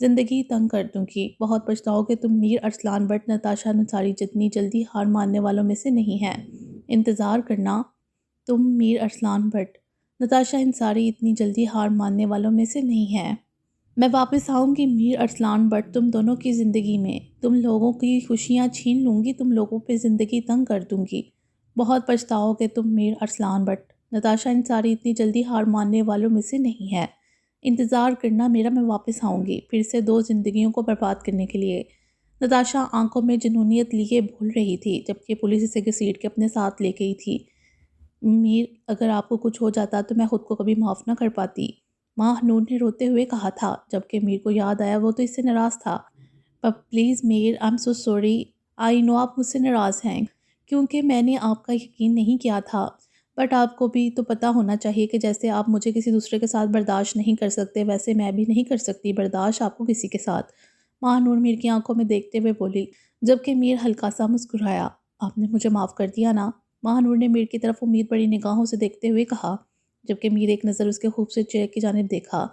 زندگی تنگ کر دوں گی، بہت پچھتاؤ کہ تم میر ارسلان بٹ نتاشا انصاری جتنی جلدی ہار ماننے والوں میں سے نہیں ہے۔ انتظار کرنا، تم میر ارسلان بٹ نتاشا انصاری اتنی جلدی ہار ماننے والوں میں سے نہیں ہے۔ میں واپس آؤں گی میر ارسلان بٹ تم دونوں کی زندگی میں، تم لوگوں کی خوشیاں چھین لوں گی، تم لوگوں پہ زندگی تنگ کر دوں گی۔ بہت پچھتاؤ کہ تم میر ارسلان بٹ نتاشا انصاری اتنی جلدی ہار ماننے والوں میں سے نہیں ہے۔ انتظار کرنا میرا، میں واپس آؤں گی پھر سے دو زندگیوں کو برباد کرنے کے لیے۔ نتاشا آنکھوں میں جنونیت لیے بول رہی تھی جبکہ پولیس اسے گھسیٹ کے اپنے ساتھ لے گئی تھی۔ میر، اگر آپ کو کچھ ہو جاتا تو میں خود کو کبھی معاف نہ کر پاتی، ماہ نور نے روتے ہوئے کہا تھا، جبکہ میر کو یاد آیا وہ تو اس سے ناراض تھا۔ پر please Mir, I am so sorry, I know آپ مجھ سے ناراض ہیں کیونکہ میں نے آپ کا یقین نہیں کیا تھا، بٹ آپ کو بھی تو پتہ ہونا چاہیے کہ جیسے آپ مجھے کسی دوسرے کے ساتھ برداشت نہیں کر سکتے ویسے میں بھی نہیں کر سکتی برداشت آپ کو کسی کے ساتھ۔ ماہ نور میر کی آنکھوں میں دیکھتے ہوئے بولی، جبکہ میر ہلکا سا مسکرایا۔ آپ نے مجھے معاف کر دیا نا؟ ماہ نور نے میر کی طرف امید بڑی نگاہوں سے دیکھتے ہوئے کہا، جبکہ میر ایک نظر اس کے خوبصورت چہرے کی جانب دیکھا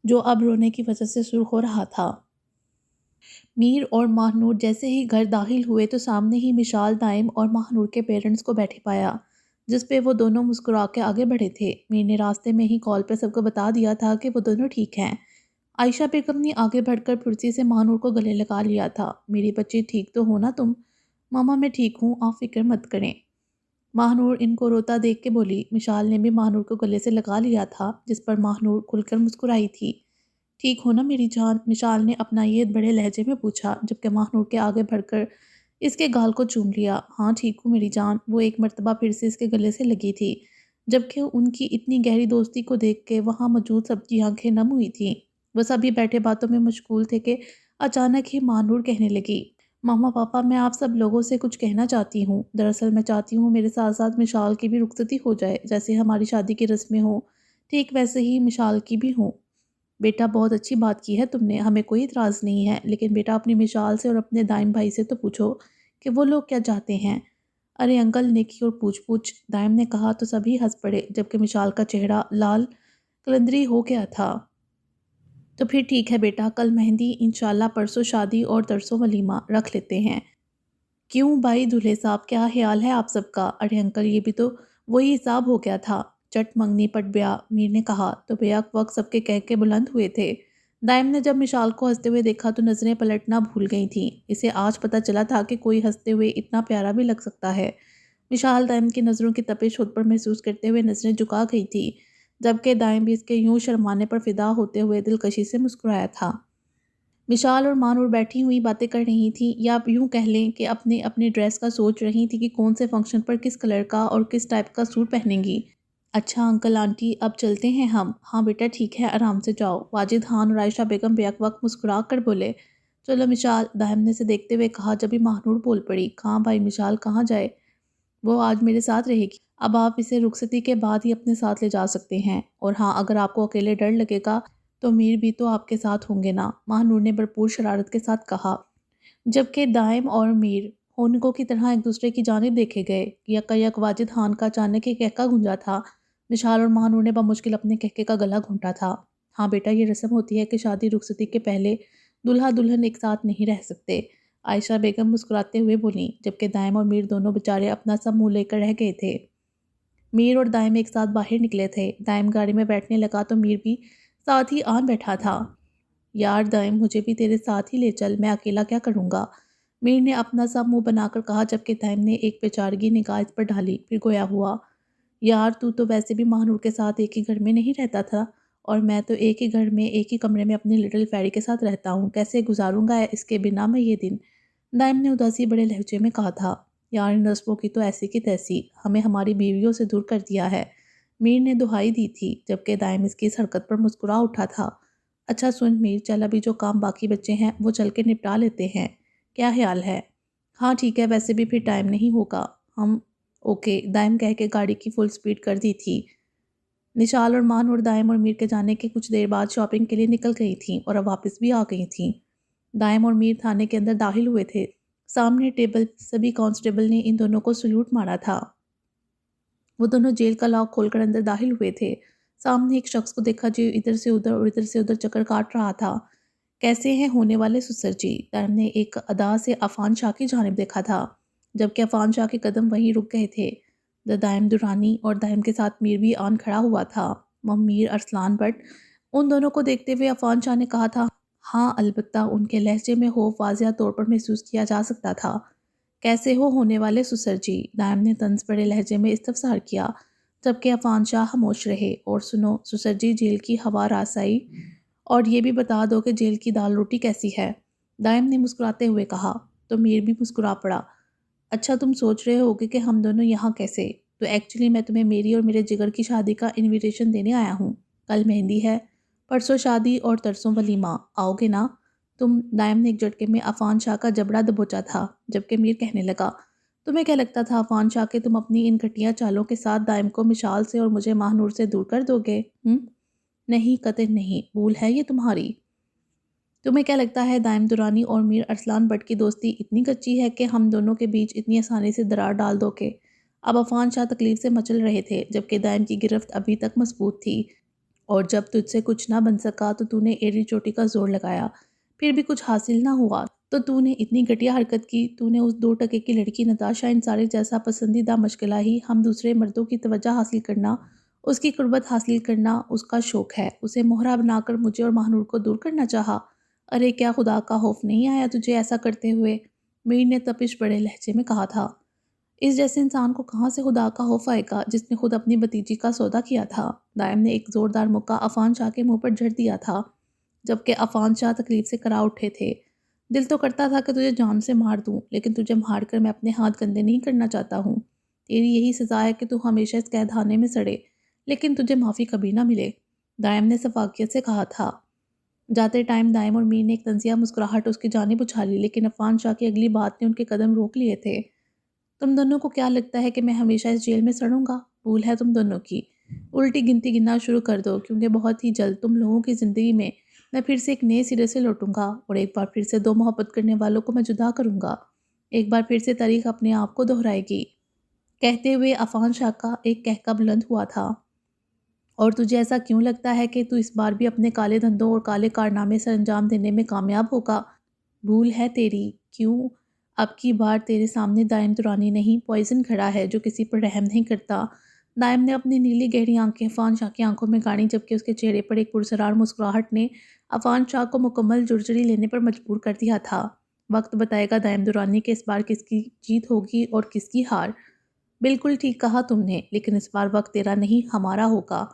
جو اب رونے کی وجہ سے سرخ ہو رہا تھا۔ میر اور ماہ نور جیسے ہی گھر داخل ہوئے تو سامنے ہی مشال، دائم اور ماہ نور کے پیرنٹس کو بیٹھے پایا، جس پہ وہ دونوں مسکرا کے آگے بڑھے تھے۔ میر نے راستے میں ہی کال پہ سب کو بتا دیا تھا کہ وہ دونوں ٹھیک ہیں۔ عائشہ بیگم نے آگے بڑھ کر پھرتی سے ماہ نور کو گلے لگا لیا تھا۔ میری بچی ٹھیک تو ہو نا تم؟ ماما میں ٹھیک ہوں، آپ فکر مت کریں، ماہ نور ان کو روتا دیکھ کے بولی۔ مشال نے بھی ماہ نور کو گلے سے لگا لیا تھا، جس پر ماہ نور کھل کر مسکرائی تھی۔ ٹھیک ہو نا میری جان؟ مشال نے اپنا یہ بڑے لہجے میں پوچھا، جبکہ ماہ نور کے آگے بڑھ کر اس کے گال کو چوم لیا۔ ہاں ٹھیک ہوں میری جان۔ وہ ایک مرتبہ پھر سے اس کے گلے سے لگی تھی، جبکہ ان کی اتنی گہری دوستی کو دیکھ کے وہاں موجود سب کی آنکھیں نم ہوئی تھیں۔ وہ سبھی بیٹھے باتوں میں مشغول تھے کہ اچانک ہی ماہ نور کہنے لگی، ماما پاپا میں آپ سب لوگوں سے کچھ کہنا چاہتی ہوں۔ دراصل میں چاہتی ہوں میرے ساتھ ساتھ مشال کی بھی رخصتی ہو جائے، جیسے ہماری شادی کی رسمیں ہوں ٹھیک ویسے ہی مشال کی بھی ہوں۔ بیٹا بہت اچھی بات کی ہے تم نے، ہمیں کوئی اعتراض نہیں ہے، لیکن بیٹا اپنی مشال سے اور اپنے دائم بھائی سے تو پوچھو کہ وہ لوگ کیا چاہتے ہیں۔ ارے انکل نے کی اور پوچھ دائم نے کہا تو سبھی ہنس پڑے، جبکہ مشال کا چہرہ لال قلندری ہو گیا تھا۔ تو پھر ٹھیک ہے بیٹا، کل مہندی انشاءاللہ، پرسوں شادی اور ترسوں ولیمہ رکھ لیتے ہیں۔ کیوں بھائی دولہے صاحب، کیا خیال ہے آپ سب کا؟ ارے انکل یہ بھی تو وہی حساب ہو گیا تھا، چٹ منگنی پٹ بیاہ، میر نے کہا تو بیک وقت سب کے کہہ کے بلند ہوئے تھے۔ دائم نے جب مشال کو ہنستے ہوئے دیکھا تو نظریں پلٹنا بھول گئی تھیں، اسے آج پتہ چلا تھا کہ کوئی ہنستے ہوئے اتنا پیارا بھی لگ سکتا ہے۔ مشال دائم کی نظروں کی تپش خود پر محسوس کرتے ہوئے نظریں جھکا گئی تھی، جبکہ دائم بھی اس کے یوں شرمانے پر فدا ہوتے ہوئے دلکشی سے مسکرایا تھا۔ مشال اور ماہ نور بیٹھی ہوئی باتیں کر رہی تھیں، یا آپ یوں کہہ لیں کہ اپنے اپنے ڈریس کا سوچ رہی تھیں کہ کون سے فنکشن پر کس کلر کا اور کس ٹائپ کا سوٹ پہنیں گی۔ اچھا انکل آنٹی اب چلتے ہیں ہم؟ ہاں بیٹا ٹھیک ہے، آرام سے جاؤ، واجد خان اور عائشہ بیگم بیک وقت مسکرا کر بولے۔ چلو مشال، دائم نے اسے دیکھتے ہوئے کہا، جبھی ماہ نور بول پڑی، کہاں بھائی مشال کہاں جائے؟ وہ آج میرے ساتھ رہے گی، اب آپ اسے رخصتی کے بعد ہی اپنے ساتھ لے جا سکتے ہیں، اور ہاں اگر آپ کو اکیلے ڈر لگے گا تو میر بھی تو آپ کے ساتھ ہوں گے نا، ماہ نور نے بھرپور شرارت کے ساتھ کہا، جبکہ دائم اور میر ہونکوں کی طرح ایک دوسرے کی جانب دیکھے گئے۔ یک واجد خان کا اچانک ہی کہکا گونجا تھا۔ مشال اور ماہ نور نے بمشکل اپنے کہکے کا گلا گھونٹا تھا۔ ہاں بیٹا یہ رسم ہوتی ہے کہ شادی رخصتی کے پہلے دلہا دلہن ایک ساتھ نہیں رہ سکتے، عائشہ بیگم مسکراتے ہوئے بولیں، جبکہ دائم اور میر دونوں بیچارے اپنا سب منہ لے کر رہ گئے تھے۔ میر اور دائم ایک ساتھ باہر نکلے تھے، دائم گاڑی میں بیٹھنے لگا تو میر بھی ساتھ ہی آن بیٹھا تھا۔ یار دائم مجھے بھی تیرے ساتھ ہی لے چل، میں اکیلا کیا کروں گا؟ میر نے اپنا سب منہ بنا کر کہا، جبکہ دائم نے ایک بیچارگی نگاہ اس پر ڈالی، پھر گویا ہوا، یار تو ویسے بھی ماہ نور کے ساتھ ایک ہی گھر میں نہیں رہتا تھا، اور میں تو ایک ہی گھر میں ایک ہی کمرے میں اپنی لٹل فیری کے ساتھ رہتا ہوں، کیسے گزاروں گا اس کے بنا میں یہ دن؟ دائم نے اداسی بڑے لہجے میں کہا تھا، یار ان رسموں کی تو ایسی کی تیسی، ہمیں ہماری بیویوں سے دور کر دیا ہے، میر نے دہائی دی تھی، جبکہ دائم اس کی اس حرکت پر مسکرا اٹھا تھا۔ اچھا سن میر، چل ابھی جو کام باقی بچے ہیں وہ چل کے نپٹا لیتے ہیں، کیا خیال ہے؟ ہاں ٹھیک ہے، ویسے بھی پھر ٹائم نہیں ہوگا، ہم اوکے، دائم کہہ کے گاڑی کی فل سپیڈ کر دی تھی۔ نشال اور ماہ نور دائم اور میر کے جانے کے کچھ دیر بعد شاپنگ کے لیے نکل گئی تھیں اور اب واپس بھی آ گئی تھیں۔ دائم اور میر تھانے کے اندر داخل ہوئے تھے، سامنے ٹیبل سبھی کانسٹیبل نے ان دونوں کو سلوٹ مارا تھا۔ وہ دونوں جیل کا لاک کھول کر اندر داخل ہوئے تھے، سامنے ایک شخص کو دیکھا جو ادھر سے ادھر اور ادھر سے ادھر چکر کاٹ رہا تھا۔ کیسے ہیں ہونے والے سسر جی؟ دائم نے ایک ادا سے عفان شاہ کی جانب دیکھا تھا، جبکہ عفان شاہ کے قدم وہیں رک گئے تھے۔ دائم درانی اور دائم کے ساتھ میر بھی آن کھڑا ہوا تھا۔ میر ارسلان بٹ ان دونوں کو دیکھتے ہوئے عفان شاہ نے کہا تھا، ہاں البتہ ان کے لہجے میں خوف واضح طور پر محسوس کیا جا سکتا تھا۔ کیسے ہو ہونے والے سسر جی؟ دائم نے طنز بڑے لہجے میں استفسار کیا، جبکہ عفان شاہ خاموش رہے۔ اور سنو سسر جی، جیل کی ہوا راسائی اور یہ بھی بتا دو کہ جیل کی دال روٹی کیسی ہے؟ دائم نے مسکراتے ہوئے کہا۔ تو میر بھی مسکرا پڑا۔ اچھا تم سوچ رہے ہوگے کہ ہم دونوں یہاں کیسے؟ تو ایکچولی میں تمہیں میری اور میرے جگر کی شادی کا انویٹیشن دینے آیا ہوں۔ کل مہندی ہے، پرسوں شادی اور ترسوں ولیمہ، آؤ گے نا تم؟ دائم نے ایک جھٹکے میں عفان شاہ کا جبڑا دبوچا تھا، جبکہ میر کہنے لگا، تمہیں کیا لگتا تھا عفان شاہ کہ تم اپنی ان گھٹیا چالوں کے ساتھ دائم کو مشال سے اور مجھے ماہ نور سے دور کر دو گے؟ نہیں قطع نہیں، بھول ہے یہ تمہاری۔ تمہیں کیا لگتا ہے دائم درانی اور میر ارسلان بٹ کی دوستی اتنی کچی ہے کہ ہم دونوں کے بیچ اتنی آسانی سے درار ڈال دو گے؟ اب عفان شاہ تکلیف سے مچل رہے تھے، جبکہ دائم کی گرفت ابھی تک مضبوط تھی۔ اور جب تجھ سے کچھ نہ بن سکا تو نے ایڑی چوٹی کا زور لگایا، پھر بھی کچھ حاصل نہ ہوا تو نے اتنی گھٹیا حرکت کی۔ نے اس 2 ٹکے کی لڑکی نتاشا انصاری جیسا پسندیدہ مشغلہ ہی ہم دوسرے مردوں کی توجہ حاصل کرنا، اس کی قربت حاصل کرنا اس کا شوق ہے، اسے مہرہ بنا کر مجھے اور ماہ نور کو دور کرنا چاہا۔ ارے کیا خدا کا خوف نہیں آیا تجھے ایسا کرتے ہوئے؟ میر نے تپش بڑے لہجے میں کہا تھا۔ اس جیسے انسان کو کہاں سے خدا کا خوف آئے گا جس نے خود اپنی بھتیجی کا سودا کیا تھا؟ دائم نے ایک زوردار مکہ عفان شاہ کے منہ پر جھڑ دیا تھا، جبکہ عفان شاہ تکلیف سے کرا اٹھے تھے۔ دل تو کرتا تھا کہ تجھے جان سے مار دوں، لیکن تجھے مار کر میں اپنے ہاتھ گندے نہیں کرنا چاہتا ہوں۔ تیری یہی سزا ہے کہ تو ہمیشہ اس قید خانے میں سڑے، لیکن تجھے معافی کبھی نہ ملے، دائم نے شفقت سے کہا تھا۔ جاتے ٹائم دائم اور میر نے ایک طنزیہ مسکراہٹ اس کی جانب اچھالی، لیکن عفان شاہ کی اگلی بات نے ان کے قدم روک لیے تھے۔ تم دونوں کو کیا لگتا ہے کہ میں ہمیشہ اس جیل میں سڑوں گا؟ بھول ہے تم دونوں کی۔ الٹی گنتی گننا شروع کر دو، کیونکہ بہت ہی جلد تم لوگوں کی زندگی میں پھر سے ایک نئے سرے سے لوٹوں گا، اور ایک بار پھر سے 2 محبت کرنے والوں کو میں جدا کروں گا۔ ایک بار پھر سے تاریخ اپنے آپ کو دہرائے گی۔ کہتے ہوئے عفان شاہ کا ایک قہقہ بلند ہوا تھا۔ اور تجھے ایسا کیوں لگتا ہے کہ تو اس بار بھی اپنے کالے دھندوں اور کالے کارنامے سر انجام دینے میں کامیاب ہوگا؟ بھول ہے تیری، کیوں؟ اب کی بار تیرے سامنے دائم درانی نہیں، پوائزن کھڑا ہے جو کسی پر رحم نہیں کرتا۔ دائم نے اپنی نیلی گہری آنکھیں عفان شاہ کی آنکھوں میں گاڑیں، جبکہ اس کے چہرے پر ایک پرسرار مسکراہٹ نے عفان شاہ کو مکمل جرجری لینے پر مجبور کر دیا تھا۔ وقت بتائے گا دائم درانی کہ اس بار کس کی جیت ہوگی اور کس کی ہار۔ بالکل ٹھیک کہا تم نے، لیکن اس بار وقت تیرا نہیں ہمارا ہوگا،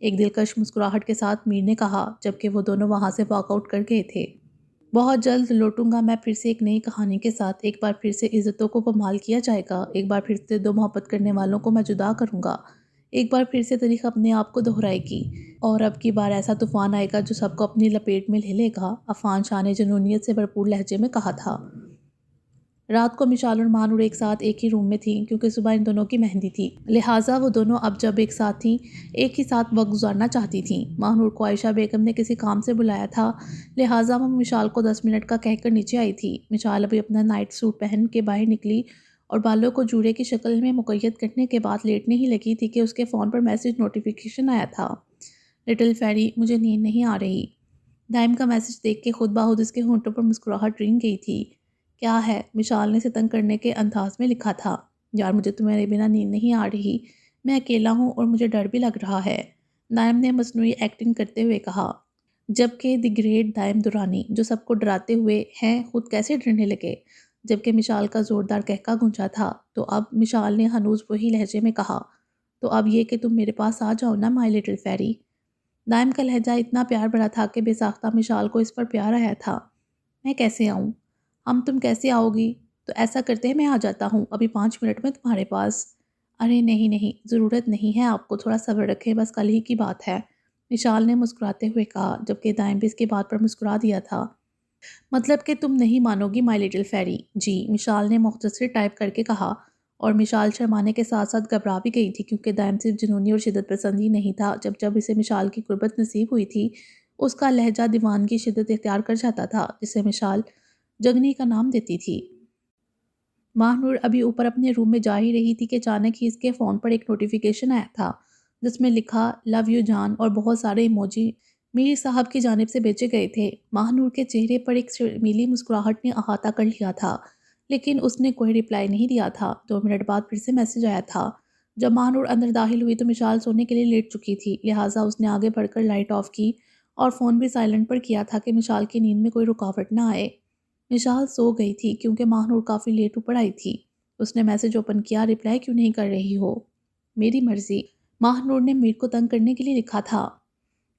ایک دلکش مسکراہٹ کے ساتھ میر نے کہا، جبکہ وہ دونوں وہاں سے واک آؤٹ کر گئے تھے۔ بہت جلد لوٹوں گا میں پھر سے ایک نئی کہانی کے ساتھ، ایک بار پھر سے عزتوں کو پامال کیا جائے گا، ایک بار پھر سے 2 محبت کرنے والوں کو میں جدا کروں گا، ایک بار پھر سے تاریخ اپنے آپ کو دہرائے گی، اور اب کی بار ایسا طوفان آئے گا جو سب کو اپنی لپیٹ میں لے لے گا، عفان شاہ نے جنونیت سے بھرپور لہجے میں کہا تھا۔ رات کو مشال اور ماہ نور ایک ساتھ ایک ہی روم میں تھیں، کیونکہ صبح ان دونوں کی مہندی تھی، لہٰذا وہ دونوں اب جب ایک ساتھ تھیں ایک ہی ساتھ وقت گزارنا چاہتی تھیں۔ ماہ نور کو عائشہ بیگم نے کسی کام سے بلایا تھا، لہٰذا وہ مشال کو 10 منٹ کا کہہ کر نیچے آئی تھی۔ مشال ابھی اپنا نائٹ سوٹ پہن کے باہر نکلی اور بالوں کو جوڑے کی شکل میں مقید کرنے کے بعد لیٹنے ہی لگی تھی کہ اس کے فون پر میسج نوٹیفیکیشن آیا تھا، لٹل فیری مجھے نیند نہیں آ رہی۔ دائم کا میسج دیکھ کے خود بخود اس کے ہونٹوں پر مسکراہٹ رنگ گئی تھی۔ کیا ہے؟ مشال نے ستنگ کرنے کے انداز میں لکھا تھا۔ یار مجھے تمہارے بنا نیند نہیں آ رہی، میں اکیلا ہوں اور مجھے ڈر بھی لگ رہا ہے، دائم نے مصنوعی ایکٹنگ کرتے ہوئے کہا، جبکہ دی گریٹ دائم درانی جو سب کو ڈراتے ہوئے ہیں خود کیسے ڈرنے لگے، جبکہ مشال کا زوردار کہکا گونجا تھا۔ تو اب مشال نے ہنوز وہی لہجے میں کہا، تو اب یہ کہ تم میرے پاس آ جاؤ نا مائی لٹل فیری۔ دائم کا لہجہ اتنا پیار بھرا تھا کہ بے ساختہ مشال کو اس پر پیار آیا تھا۔ میں کیسے آؤں؟ تم کیسے آؤ گی؟ تو ایسا کرتے ہیں میں آ جاتا ہوں ابھی 5 منٹ میں تمہارے پاس۔ ارے نہیں نہیں، ضرورت نہیں ہے آپ کو، تھوڑا صبر رکھیں، بس کل ہی کی بات ہے، مشال نے مسکراتے ہوئے کہا، جبکہ دائم بھی اس کی بات پر مسکرا دیا تھا۔ مطلب کہ تم نہیں مانو گی مائی لٹل فیری؟ جی، مشال نے مختصر ٹائپ کر کے کہا، اور مشال شرمانے کے ساتھ ساتھ گھبرا بھی گئی تھی، کیونکہ دائم صرف جنونی اور شدت پسند ہی نہیں تھا، جب اسے مشال کی قربت نصیب ہوئی تھی اس کا لہجہ دیوان کی شدت اختیار کر جاتا تھا، جسے مشال جگنی کا نام دیتی تھی۔ ماہ نور ابھی اوپر اپنے روم میں جا ہی رہی تھی کہ اچانک ہی اس کے فون پر ایک نوٹیفیکیشن آیا تھا، جس میں لکھا لو یو جان اور بہت سارے ایموجی میر صاحب کی جانب سے بھیجے گئے تھے۔ ماہ نور کے چہرے پر ایک شرمیلی مسکراہٹ نے احاطہ کر لیا تھا، لیکن اس نے کوئی رپلائی نہیں دیا تھا۔ 2 منٹ بعد پھر سے میسج آیا تھا۔ جب ماہ نور اندر داخل ہوئی تو مشال سونے کے لیے لیٹ چکی تھی، لہٰذا اس نے آگے بڑھ کر لائٹ آف کی اور فون بھی سائلنٹ پر کیا تھا کہ مشال کی نیند میں کوئی رکاوٹ نہ آئے۔ مشال سو گئی تھی کیونکہ ماہ نور کافی لیٹ اوپر آئی تھی۔ اس نے میسج اوپن کیا، رپلائی کیوں نہیں کر رہی ہو؟ میری مرضی، ماہ نور نے میر کو تنگ کرنے کے لیے لکھا تھا۔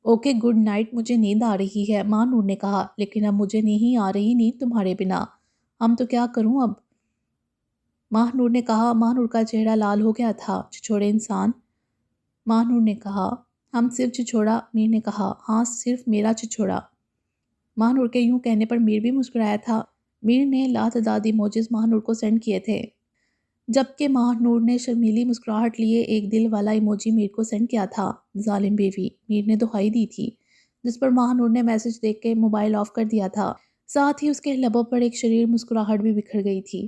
اوکے گڈ نائٹ، مجھے نیند آ رہی ہے، ماہ نور نے کہا، لیکن اب مجھے نہیں آ رہی نیند تمہارے بنا۔ ہم تو کیا کروں اب؟ ماہ نور نے کہا۔ ماہ نور کا چہرہ لال ہو گیا تھا۔ چھچوڑے انسان، ماہ نور نے کہا۔ ہم صرف چھچوڑا، میر نے کہا۔ ہاں صرف میرا چھچوڑا۔ ماہ نور کے یوں کہنے پر میر بھی مسکرایا تھا۔ میر نے لاتعداد ایموجز ماہ نور کو سینڈ کیے تھے، جبکہ ماہ نور نے شرمیلی مسکراہٹ لیے ایک دل والا ایموجی میر کو سینڈ کیا تھا۔ ظالم بیوی، میر نے دہائی دی تھی، جس پر ماہ نور نے میسج دیکھ کے موبائل آف کر دیا تھا۔ ساتھ ہی اس کے لبوں پر ایک شریر مسکراہٹ بھی بکھر گئی تھی۔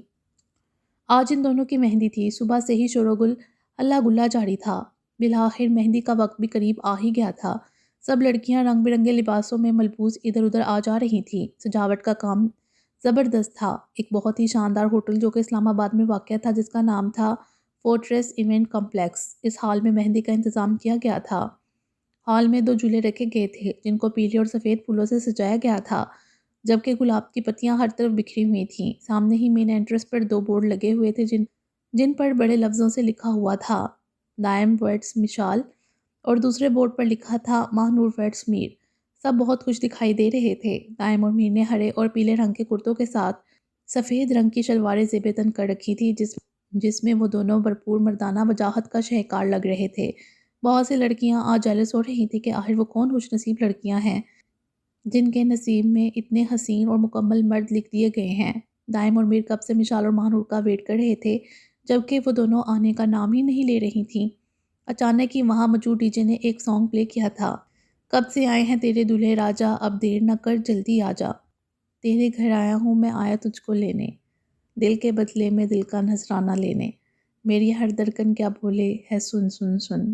آج ان دونوں کی مہندی تھی۔ صبح سے ہی شور و گل ہلا گلا جاری تھا۔ بالآخر مہندی کا وقت بھی قریب آ ہی گیا تھا۔ سب لڑکیاں رنگ برنگے لباسوں میں ملبوس ادھر ادھر آ جا رہی تھیں۔ سجاوٹ کا کام زبردست تھا۔ ایک بہت ہی شاندار ہوٹل جو کہ اسلام آباد میں واقع تھا، جس کا نام تھا فورٹریس ایونٹ کمپلیکس، اس ہال میں مہندی کا انتظام کیا گیا تھا۔ ہال میں 2 جھولے رکھے گئے تھے جن کو پیلے اور سفید پھولوں سے سجایا گیا تھا، جبکہ گلاب کی پتیاں ہر طرف بکھری ہوئی تھیں۔ سامنے ہی مین انٹرنس پر 2 بورڈ لگے ہوئے تھے جن پر بڑے لفظوں سے لکھا ہوا تھا دائم ویڈس مشال، اور دوسرے بورڈ پر لکھا تھا ماہ نور ویڈس میر۔ سب بہت خوش دکھائی دے رہے تھے۔ دائم اور میر نے ہرے اور پیلے رنگ کے کرتوں کے ساتھ سفید رنگ کی شلواریں زیب تن کر رکھی تھی، جس میں وہ دونوں بھرپور مردانہ وجاہت کا شہکار لگ رہے تھے۔ بہت سی لڑکیاں آج جیلس ہو رہی تھیں کہ آخر وہ کون خوش نصیب لڑکیاں ہیں جن کے نصیب میں اتنے حسین اور مکمل مرد لکھ دیے گئے ہیں۔ دائم اور میر کب سے مشال اور ماہ نور کا ویٹ کر رہے تھے، جبکہ وہ دونوں آنے کا نام ہی نہیں لے رہی تھیں۔ اچانک ہی وہاں موجود ڈی جے نے ایک سانگ پلے کیا تھا۔ کب سے آئے ہیں تیرے دلہے راجا، اب دیر نہ کر جلدی آجا، تیرے گھر آیا ہوں میں، آیا تجھ کو لینے، دل کے بدلے میں دل کا نذرانہ لینے، میری ہر دھڑکن کیا بولے ہے سن سن سن۔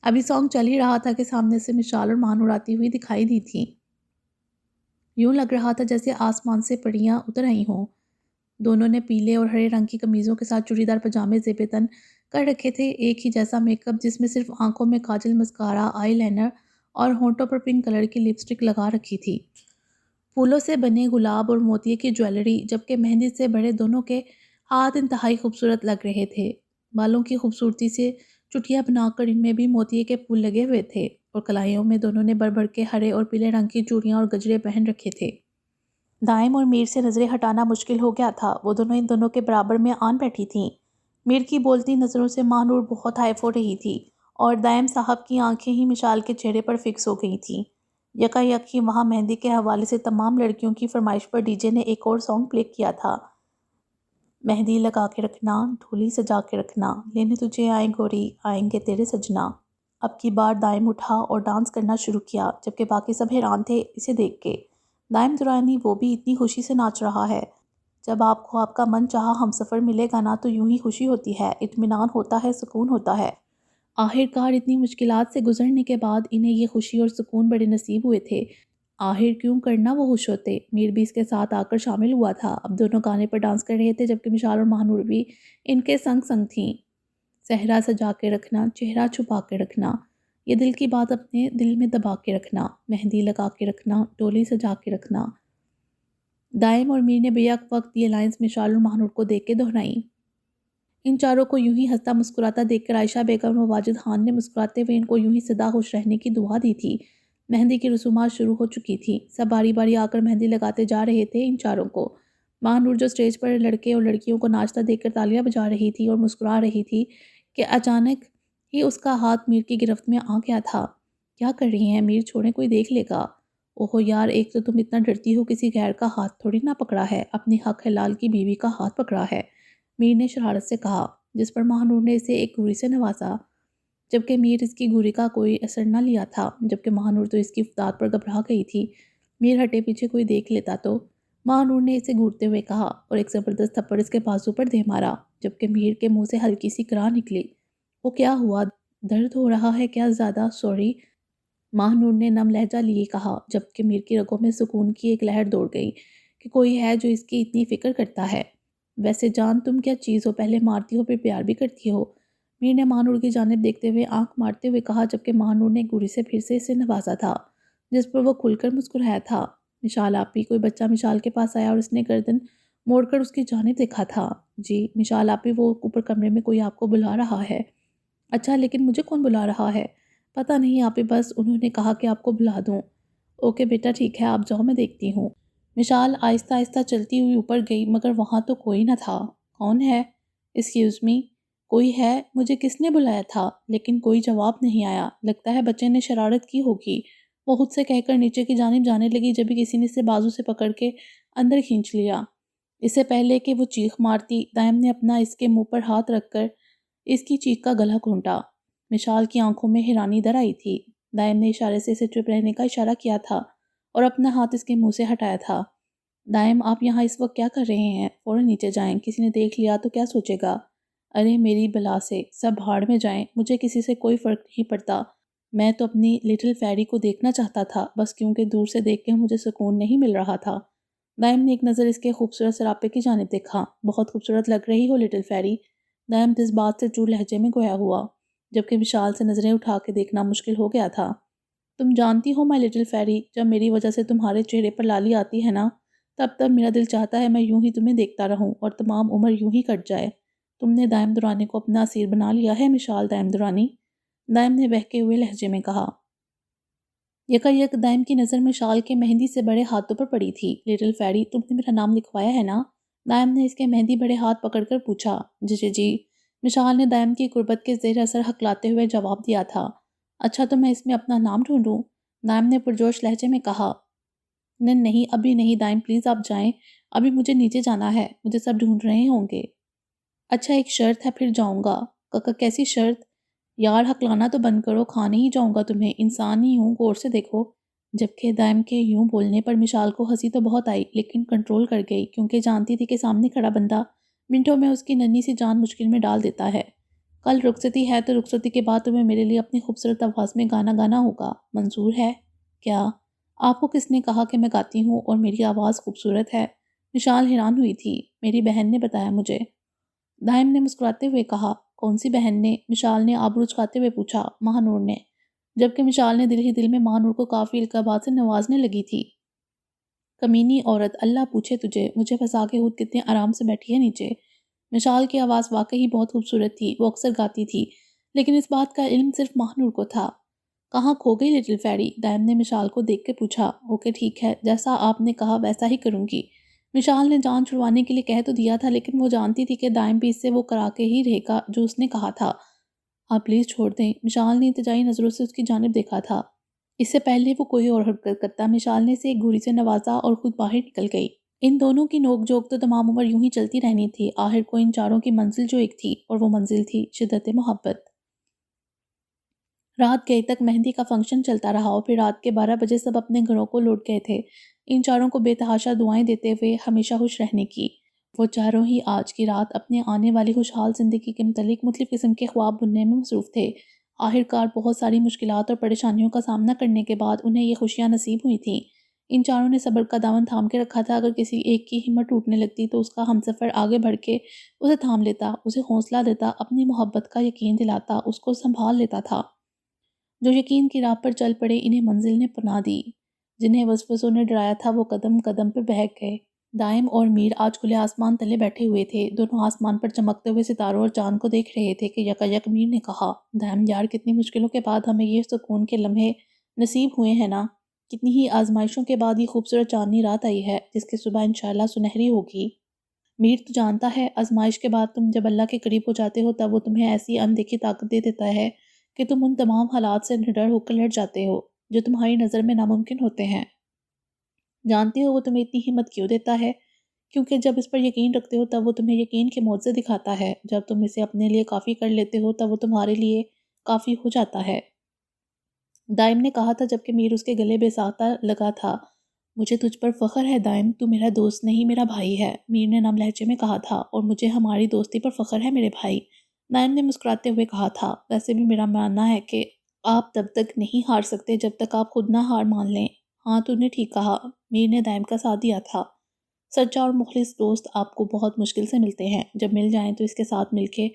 ابھی سانگ چل ہی رہا تھا کہ سامنے سے مشال اور ماہ نور آتی ہوئی دکھائی دی تھی۔ یوں لگ رہا تھا جیسے آسمان سے پریاں اتر آئی ہوں۔ دونوں نے پیلے اور ہرے رنگ کی قمیضوں کے ساتھ چوڑی دار پاجامے زیب تن کر رکھے تھے۔ ایک ہی جیسا میک اپ، جس میں صرف آنکھوں میں کاجل، مسکارا، آئی لائنر اور ہونٹوں پر پنک کلر کی لپسٹک لگا رکھی تھی۔ پھولوں سے بنے گلاب اور موتیے کی جویلری، جبکہ مہندی سے بڑے دونوں کے ہاتھ انتہائی خوبصورت لگ رہے تھے۔ بالوں کی خوبصورتی سے چٹیاں بنا کر ان میں بھی موتیے کے پھول لگے ہوئے تھے، اور کلائیوں میں دونوں نے بڑھ بڑھ کے ہرے اور پیلے رنگ کی چوڑیاں اور گجرے پہن رکھے تھے۔ دائم اور میر سے نظریں ہٹانا مشکل ہو گیا تھا۔ وہ دونوں ان دونوں کے برابر میں آن بیٹھی تھیں۔ میر کی بولتی نظروں سے ماہ نور بہت حائف ہو رہی تھی، اور دائم صاحب کی آنکھیں ہی مشال کے چہرے پر فکس ہو گئی تھیں۔ یکا یک ہی وہاں مہندی کے حوالے سے تمام لڑکیوں کی فرمائش پر ڈی جے نے ایک اور سانگ پلے کیا تھا۔ مہندی لگا کے رکھنا، ڈھولی سجا کے رکھنا، لینے تجھے آئیں گوری، آئیں گے تیرے سجنا۔ اب کی بار دائم اٹھا اور ڈانس کرنا شروع کیا، جبکہ باقی سب حیران تھے اسے دیکھ کے۔ دائم درانی، وہ بھی اتنی خوشی سے ناچ رہا ہے۔ جب آپ کو آپ کا من چاہا ہمسفر ملے گا نا، تو یوں ہی خوشی ہوتی ہے، اطمینان ہوتا ہے، سکون ہوتا ہے۔ آخرکار اتنی مشکلات سے گزرنے کے بعد انہیں یہ خوشی اور سکون بڑے نصیب ہوئے تھے۔ آخر کیوں کرنا وہ خوش ہوتے۔ میر بھی اس کے ساتھ آ کر شامل ہوا تھا۔ اب دونوں گانے پر ڈانس کر رہے تھے، جبکہ مشال اور ماہ نور بھی ان کے سنگ سنگ تھیں۔ صحرا سجا کے رکھنا، چہرہ چھپا کے رکھنا، یہ دل کی بات اپنے دل میں دبا کے رکھنا، مہندی لگا کے رکھنا، ڈولی سجا کے رکھنا۔ دائم اور میر نے بیک وقت یہ لائنز مشال اور ماہ نور کو دیکھ کے دہرائیں۔ ان چاروں کو یوں ہی ہنستا مسکراتا دیکھ کر عائشہ بیگم اور واجد خان نے مسکراتے ہوئے ان کو یوں ہی سدا خوش رہنے کی دعا دی تھی۔ مہندی کی رسومات شروع ہو چکی تھیں۔ سب باری باری آ کر مہندی لگاتے جا رہے تھے ان چاروں کو۔ ماہ نور جو اسٹیج پر لڑکے اور لڑکیوں کو ناچتا دیکھ کر تالیاں بجا رہی تھی اور مسکرا رہی تھی کہ اچانک ہی اس کا ہاتھ میر کی گرفت میں آ گیا تھا۔ کیا کر رہی ہیں میر، چھوڑیں، کوئی دیکھ لے گا۔ اوہو یار، ایک تو تم اتنا ڈرتی ہو، کسی غیر کا ہاتھ تھوڑی نہ پکڑا ہے، اپنی حق حلال کی بیوی کا ہاتھ پکڑا ہے، میر نے شرارت سے کہا، جس پر ماہ نور نے اسے ایک گھوری سے نوازا، جبکہ میر اس کی گھوری کا کوئی اثر نہ لیا تھا، جبکہ ماہ نور تو اس کی افتاد پر گھبرا گئی تھی۔ میر ہٹے پیچھے کوئی دیکھ لیتا تو، ماہ نور نے اسے گھورتے ہوئے کہا، اور ایک زبردست تھپڑ اس کے بازو پر دے مارا، جبکہ میر کے منہ سے ہلکی سی کراہ نکلی۔ وہ کیا ہوا، درد ہو رہا ہے کیا زیادہ؟ سوری، ماہ نور نے نم لہجہ لیے کہا، جبکہ میر کی رگوں میں سکون کی ایک لہر دوڑ گئی کہ کوئی ہے جو اس کی اتنی فکر کرتا ہے۔ ویسے جان تم کیا چیز ہو، پہلے مارتی ہو پھر پیار بھی کرتی ہو؟ میر نے ماہ نور کی جانب دیکھتے ہوئے آنکھ مارتے ہوئے کہا، جبکہ ماہ نور نے گوری سے پھر سے اسے نوازا تھا جس پر وہ کھل کر مسکرایا تھا۔ مشال آپی، کوئی بچہ مشال کے پاس آیا اور اس نے گردن موڑ کر اس کی جانب دیکھا تھا۔ جی مشال آپی، وہ اوپر کمرے میں کوئی آپ کو بلا رہا ہے۔ اچھا، لیکن مجھے کون بلا رہا ہے؟ پتہ نہیں آپی، بس انہوں نے کہا کہ آپ کو بلا دوں۔ اوکے بیٹا، ٹھیک ہے، آپ جاؤ، میں دیکھتی ہوں۔ مشال آہستہ آہستہ چلتی ہوئی اوپر گئی، مگر وہاں تو کوئی نہ تھا۔ کون ہے؟ ایکسکیوز می، کوئی ہے؟ مجھے کس نے بلایا تھا؟ لیکن کوئی جواب نہیں آیا۔ لگتا ہے بچے نے شرارت کی ہوگی، وہ خود سے کہہ کر نیچے کی جانب جانے لگی، جبھی کسی نے اسے بازو سے پکڑ کے اندر کھینچ لیا۔ اس سے پہلے کہ وہ چیخ مارتی، دائم نے اپنا اس کے منہ پر ہاتھ رکھ کر اس کی چیخ کا گلا گھونٹا۔ مشال کی آنکھوں میں حیرانی در آئی تھی۔ دائم نے اشارے سے اسے چپ رہنے کا اشارہ کیا تھا اور اپنا ہاتھ اس کے منہ سے ہٹایا تھا۔ دائم، آپ یہاں اس وقت کیا کر رہے ہیں؟ فوراً نیچے جائیں، کسی نے دیکھ لیا تو کیا سوچے گا؟ ارے میری بلا سے، سب بھاڑ میں جائیں، مجھے کسی سے کوئی فرق نہیں پڑتا۔ میں تو اپنی لٹل فیری کو دیکھنا چاہتا تھا، بس کیونکہ دور سے دیکھ کے مجھے سکون نہیں مل رہا تھا۔ دائم نے ایک نظر اس کے خوبصورت سراپے کی جانب دیکھا۔ بہت خوبصورت لگ رہی ہو لٹل فیری، دائم اس بات سے چور لہجے میں گویا ہوا، جبکہ وشال سے نظریں اٹھا کے دیکھنا مشکل ہو گیا تھا۔ تم جانتی ہو مائی لٹل فیری، جب میری وجہ سے تمہارے چہرے پر لالی آتی ہے نا، تب میرا دل چاہتا ہے میں یوں ہی تمہیں دیکھتا رہوں اور تمام عمر یوں ہی کٹ جائے۔ تم نے دائم دورانی کو اپنا اسیر بنا لیا ہے مشال دائم دورانی، دائم نے بہکے ہوئے لہجے میں کہا۔ یکا دائم کی نظر مشال کے مہندی سے بڑے ہاتھوں پر پڑی تھی۔ لٹل فیری، تم نے میرا نام لکھوایا ہے نا؟ دائم نے اس کے مہندی بڑے ہاتھ پکڑ کر پوچھا۔ جی۔ مشال نے دائم کی قربت کے زیر اثر ہکلاتے ہوئے جواب دیا تھا۔ اچھا، تو میں اس میں اپنا نام ڈھونڈوں؟ دائم نے پرجوش لہجے میں کہا۔ نہیں، ابھی نہیں دائم، پلیز آپ جائیں، ابھی مجھے نیچے جانا ہے، مجھے سب ڈھونڈ رہے ہوں گے۔ اچھا، ایک شرط ہے، پھر جاؤں گا۔ کیسی شرط؟ یار ہکلانا تو بند کرو، کھانے ہی جاؤں گا تمہیں، انسان ہی ہوں، غور سے دیکھو۔ جبکہ دائم کے یوں بولنے پر مشال کو ہنسی تو بہت آئی، لیکن کنٹرول کر گئی، کیونکہ جانتی تھی کہ سامنے کھڑا بندہ منٹوں میں اس کی ننھی سی جان مشکل میں ڈال دیتا ہے۔ کل رخصتی ہے تو رخصتی کے بعد تمہیں میرے لیے اپنی خوبصورت آواز میں گانا گانا ہوگا، منظور ہے؟ کیا؟ آپ کو کس نے کہا کہ میں گاتی ہوں اور میری آواز خوبصورت ہے؟ مشال حیران ہوئی تھی۔ میری بہن نے بتایا مجھے، دائم نے مسکراتے ہوئے کہا۔ کون سی بہن نے؟ مشال نے آبرو چکاتے ہوئے پوچھا۔ ماہ نور نے، جبکہ مشال نے دل ہی دل میں ماہ نور کو کافی القابات سے نوازنے لگی تھی۔ کمینی عورت، اللہ پوچھے تجھے، مجھے پھنسا کے خود کتنے آرام سے بیٹھی ہے نیچے۔ مشال کی آواز واقعی بہت خوبصورت تھی، وہ اکثر گاتی تھی، لیکن اس بات کا علم صرف ماہ نور کو تھا۔ کہاں کھو گئی لٹل فیری؟ دائم نے مشال کو دیکھ کے پوچھا۔ اوکے ٹھیک ہے، جیسا آپ نے کہا ویسا ہی کروں گی۔ مشال نے جان چھڑوانے کے لیے کہہ تو دیا تھا، لیکن وہ جانتی تھی کہ دائم بھی اس سے وہ کرا کے ہی رہے گا جو اس نے کہا تھا۔ آپ پلیز چھوڑ دیں، مشال نے التجائی نظروں سے اس کی جانب دیکھا تھا۔ اس سے پہلے وہ کوئی اور حرکت کرتا، مشال نے اسے ایک گھوری سے نوازا اور خود باہر نکل گئی۔ ان دونوں کی نوک جھوک تو تمام عمر یوں ہی چلتی رہنی تھی۔ آخر کو ان چاروں کی منزل جو ایک تھی، اور وہ منزل تھی شدت محبت۔ رات گئے تک مہندی کا فنکشن چلتا رہا اور پھر رات کے 12 بجے سب اپنے گھروں کو لوٹ گئے تھے، ان چاروں کو بے تحاشا دعائیں دیتے ہوئے ہمیشہ خوش رہنے کی۔ وہ چاروں ہی آج کی رات اپنے آنے والی خوشحال زندگی کے متعلق مختلف قسم کے خواب بننے میں مصروف تھے۔ آخرکار بہت ساری مشکلات اور پریشانیوں کا سامنا کرنے کے بعد انہیں یہ خوشیاں نصیب ہوئی تھیں۔ ان چاروں نے صبر کا دامن تھام کے رکھا تھا، اگر کسی ایک کی ہمت ٹوٹنے لگتی تو اس کا ہمسفر آگے بڑھ کے اسے تھام لیتا، اسے حوصلہ دیتا، اپنی محبت کا یقین دلاتا، اس کو سنبھال لیتا تھا۔ جو یقین کی راہ پر چل پڑے انہیں منزل نے پناہ دی، جنہیں وسوسوں نے ڈرایا تھا وہ قدم قدم پہ بہک گئے۔ دائم اور میر آج کھلے آسمان تلے بیٹھے ہوئے تھے، دونوں آسمان پر چمکتے ہوئے ستاروں اور چاند کو دیکھ رہے تھے کہ یک میر نے کہا، دائم یار، کتنی مشکلوں کے بعد ہمیں یہ سکون کے لمحے نصیب ہوئے ہیں نا، کتنی ہی آزمائشوں کے بعد یہ خوبصورت چاندنی رات آئی ہے جس کی صبح انشاءاللہ سنہری ہوگی۔ میر تو جانتا ہے آزمائش کے بعد تم جب اللہ کے قریب ہو جاتے ہو تب وہ تمہیں ایسی اندیکھی طاقت دے دیتا ہے کہ تم ان تمام حالات سے نڈر ہو کر لڑ جاتے ہو جو تمہاری نظر میں ناممکن ہوتے ہیں۔ جانتے ہو وہ تمہیں اتنی ہمت کیوں دیتا ہے؟ کیونکہ جب اس پر یقین رکھتے ہو تب وہ تمہیں یقین کے معجزے دکھاتا ہے، جب تم اسے اپنے لیے کافی کر لیتے ہو تب وہ تمہارے لیے کافی ہو جاتا ہے۔ دائم نے کہا تھا جبکہ میر اس کے گلے بے ساختہ لگا تھا۔ مجھے تجھ پر فخر ہے دائم، تو میرا دوست نہیں میرا بھائی ہے، میر نے نم لہجے میں کہا تھا، اور مجھے ہماری دوستی پر فخر ہے میرے بھائی، دائم نے مسکراتے ہوئے کہا تھا۔ ویسے بھی میرا ماننا ہے کہ آپ تب تک نہیں ہار سکتے جب تک آپ خود نہ ہار مان لیں۔ ہاں تو نے ٹھیک کہا، میر نے دائم کا ساتھ دیا تھا۔ سچا اور مخلص دوست آپ کو بہت مشکل سے ملتے ہیں، جب مل جائیں تو اس کے ساتھ مل کے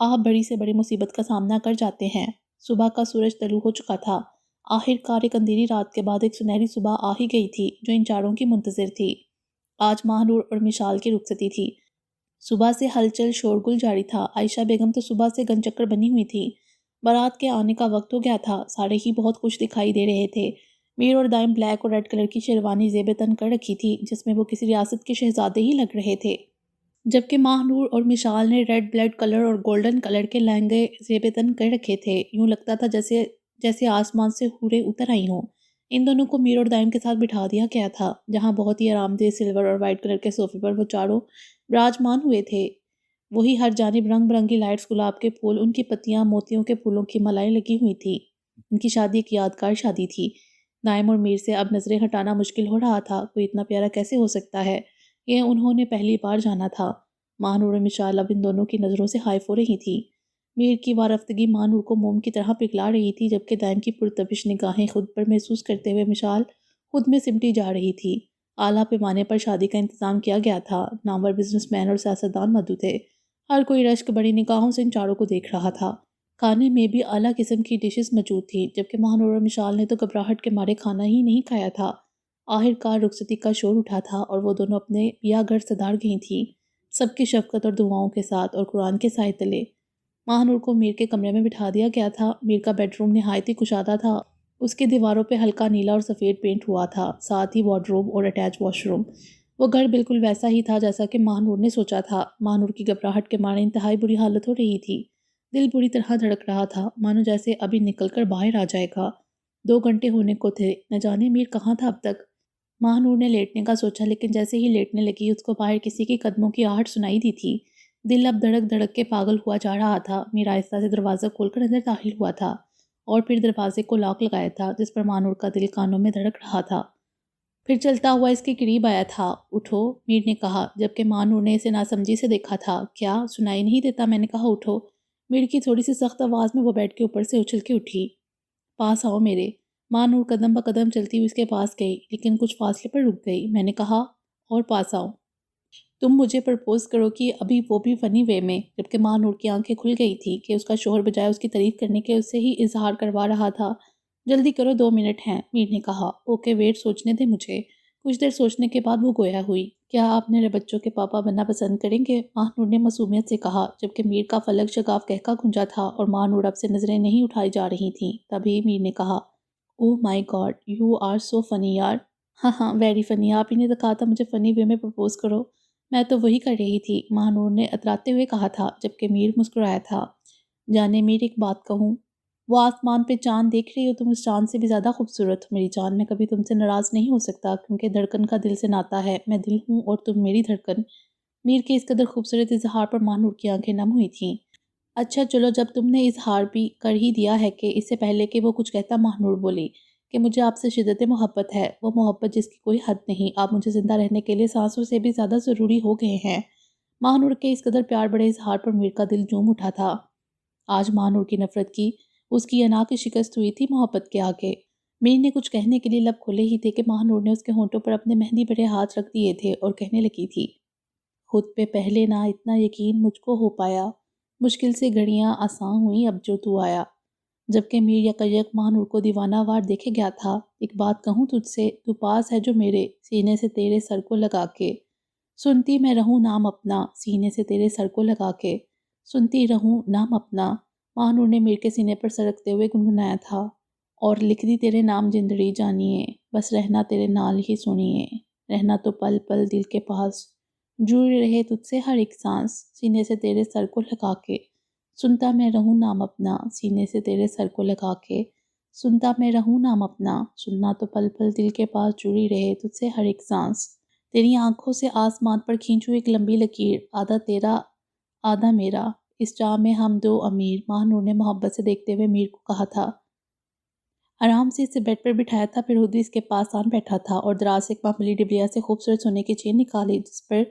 آپ بڑی سے بڑی مصیبت کا سامنا کر جاتے ہیں۔ صبح کا سورج طلوع ہو چکا تھا۔ آخر کار ایک اندھیری رات کے بعد ایک سنہری صبح آ ہی گئی تھی جو ان چاروں کی منتظر تھی۔ آج ماہ نور اور مشال کی رخصتی تھی۔ صبح سے ہلچل شورگل جاری تھا۔ عائشہ بیگم تو صبح سے گن چکر بنی ہوئی تھی۔ بارات کے آنے کا وقت ہو گیا تھا، سارے ہی بہت خوش دکھائی دے رہے تھے۔ میر اور دائم بلیک اور ریڈ کلر کی شیروانی زیب تن کر رکھی تھی جس میں وہ کسی ریاست کے شہزادے ہی لگ رہے تھے، جبکہ ماہ نور اور مشال نے ریڈ بلیڈ کلر اور گولڈن کلر کے لہنگے زیب تن کر رکھے تھے۔ یوں لگتا تھا جیسے آسمان سے حوریں اتر آئی ہوں۔ ان دونوں کو میر اور دائم کے ساتھ بٹھا دیا گیا تھا، جہاں بہت ہی آرام دہ سلور اور وائٹ کلر کے صوفے پر وہ چاروں براجمان ہوئے تھے۔ وہی ہر جانب رنگ برنگی لائٹس، گلاب کے پھول، ان کی پتیاں، موتیوں کے پھولوں کی ملائیں لگی ہوئی تھی۔ ان کی شادی ایک یادگار شادی تھی۔ دائم اور میر سے اب نظریں ہٹانا مشکل ہو رہا تھا۔ کوئی اتنا پیارا کیسے ہو سکتا ہے، یہ انہوں نے پہلی بار جانا تھا۔ ماہ نور اور مشال اب ان دونوں کی نظروں سے حائف ہو رہی تھی۔ میر کی وارفتگی ماہ نور کو موم کی طرح پگھلا رہی تھی، جبکہ دائم کی پرتپش نگاہیں خود پر محسوس کرتے ہوئے مشال خود میں سمٹی جا رہی تھی۔ اعلیٰ پیمانے پر شادی کا انتظام کیا گیا تھا۔ نامور بزنس مین اور سیاستدان مدعو تھے۔ ہر کوئی رشک بڑی نگاہوں سے ان چاروں کو دیکھ رہا تھا۔ کھانے میں بھی اعلیٰ قسم کی ڈشز موجود تھیں، جبکہ ماہ نور اور مشال نے تو گھبراہٹ کے مارے کھانا ہی نہیں کھایا تھا۔ آخر کار رخصتی کا شور اٹھا تھا اور وہ دونوں اپنے پیا گھر صدار گئی تھیں، سب کی شفقت اور دعاؤں کے ساتھ اور قرآن کے سائے تلے۔ ماہ نور کو میر کے کمرے میں بٹھا دیا گیا تھا۔ میر کا بیڈ روم نہایت ہی کشادہ تھا۔ اس کی دیواروں پہ ہلکا نیلا اور سفید پینٹ ہوا تھا، ساتھ ہی وارڈروب اور اٹیچ واش روم۔ وہ گھر بالکل ویسا ہی تھا جیسا کہ ماہ نور نے سوچا تھا۔ ماہ نور کی گھبراہٹ کے مارے انتہائی بری حالت ہو رہی تھی۔ دل بری طرح دھڑک رہا تھا، مانو جیسے ابھی نکل کر باہر آ جائے گا۔ 2 گھنٹے ہونے کو تھے، نہ جانے میر کہاں تھا اب تک۔ ماہ نور نے لیٹنے کا سوچا، لیکن جیسے ہی لیٹنے لگی اس کو باہر کسی کی قدموں کی آہٹ سنائی دی تھی۔ دل اب دھڑک دھڑک کے پاگل ہوا جا رہا تھا۔ میر آہستہ سے دروازہ کھول کر اندر داخل ہوا تھا اور پھر دروازے کو لاک لگایا تھا، جس پر ماہ نور کا دل کانوں میں دھڑک رہا تھا۔ پھر چلتا ہوا اس کے قریب آیا تھا۔ اٹھو، میر نے کہا، جبکہ ماہ نور نے اسے ناسمجھی سے دیکھا تھا۔ کیا سنائی نہیں دیتا میں نے کہا اٹھو؟ میر کی تھوڑی سی سخت آواز میں وہ بیڈ کے اوپر سے اچھل کے اٹھی۔ پاس آؤ میرے۔ ماہ نور قدم بقدم چلتی ہوئی اس کے پاس گئی، لیکن کچھ فاصلے پر رک گئی۔ میں نے کہا اور پاس آؤ۔ تم مجھے پرپوز کرو کہ ابھی، وہ بھی فنی وے میں، جبکہ ماہ نور کی آنکھیں کھل گئی تھی کہ اس کا شوہر بجائے اس کی تعریف کرنے کے اس سے ہی اظہار کروا رہا تھا۔ جلدی کرو، 2 منٹ ہیں، میر نے کہا۔ اوکے ویٹ، سوچنے دے مجھے۔ کچھ دیر سوچنے کے بعد وہ گویا ہوئی۔ کیا آپ میرے بچوں کے پاپا بننا پسند کریں گے؟ ماہ نور نے معصومیت سے کہا، جبکہ میر کا فلک شگاف کہکا گھنجا تھا اور ماہ نور اب سے نظریں نہیں اٹھائی جا رہی تھیں۔ تبھی میر نے کہا، اوہ مائی گاڈ، یو آر سو فنی یار۔ ہاں ہاں، ویری فنی۔ آپ ہی نے تو کہا تھا مجھے فنی وے میں پرپوز کرو۔ میں تو وہی کر رہی تھی، ماہ نور نے اتراتے ہوئے کہا تھا، جبکہ میر مسکرایا تھا۔ جانے میر، ایک بات کہوں؟ وہ آسمان پہ چاند دیکھ رہی ہو تم، اس چاند سے بھی زیادہ خوبصورت ہو میری جان۔ میں کبھی تم سے ناراض نہیں ہو سکتا، کیونکہ دھڑکن کا دل سے ناتا ہے۔ میں دل ہوں اور تم میری دھڑکن۔ میر کے اس قدر خوبصورت اظہار پر ماہ نور کی آنکھیں نم ہوئی تھیں۔ اچھا چلو، جب تم نے اظہار بھی کر ہی دیا ہے کہ، اس سے پہلے کہ وہ کچھ کہتا ماہ نور بولی کہ مجھے آپ سے شدت محبت ہے، وہ محبت جس کی کوئی حد نہیں۔ آپ مجھے زندہ رہنے کے لیے سانسوں سے بھی زیادہ ضروری ہو گئے ہیں۔ ماہ نور کے اس قدر پیار بڑے اظہار پر میر کا دل جھوم اٹھا تھا۔ آج ماہ نور کی نفرت کی، اس کی انا کی شکست ہوئی تھی محبت کے آگے۔ میر نے کچھ کہنے کے لیے لب کھولے ہی تھے کہ ماہ نور نے اس کے ہونٹوں پر اپنے مہندی بھرے ہاتھ رکھ دیے تھے اور کہنے لگی تھی، خود پہ پہلے نہ اتنا یقین مجھ کو ہو پایا، مشکل سے گھڑیاں آساں ہوئیں اب جو تو آیا۔ جبکہ میر یکایک ماہ نور کو دیوانہ وار دیکھے گیا تھا۔ ایک بات کہوں تجھ سے، تو پاس ہے جو میرے، سینے سے تیرے سر کو لگا کے سنتی میں رہوں نام اپنا، سینے سے تیرے سر کو لگا کے سنتی رہوں نام اپنا۔ ماہ نور نے میر کے سینے پر سر رکھتے ہوئے گنگنایا تھا، اور لکھ دی تیرے نام جندڑی جانیے، بس رہنا تیرے نال ہی سنیے، رہنا تو پل پل دل کے پاس، جڑی رہے تجھ سے ہر ایک سانس، سینے سے تیرے سر کو لگا کے سنتا میں رہوں نام اپنا، سینے سے تیرے سر کو لگا کے سنتا میں رہوں نام اپنا، سننا تو پل پل دل کے پاس، جڑی رہے تجھ سے ہر ایک سانس۔ تیری آنکھوں سے آسمان پر کھینچوں ایک لمبی لکیر، آدھا تیرا آدھا میرا، اس چاہ میں ہم دو امیر۔ ماہ نور نے محبت سے دیکھتے ہوئے میر کو کہا تھا۔ آرام سے اسے بیڈ پر بٹھایا تھا، پھر خود بھی اس کے پاس آن بیٹھا تھا اور دراز سے ایک معمولی ڈبلیا سے خوبصورت سونے کی چین نکالی جس پر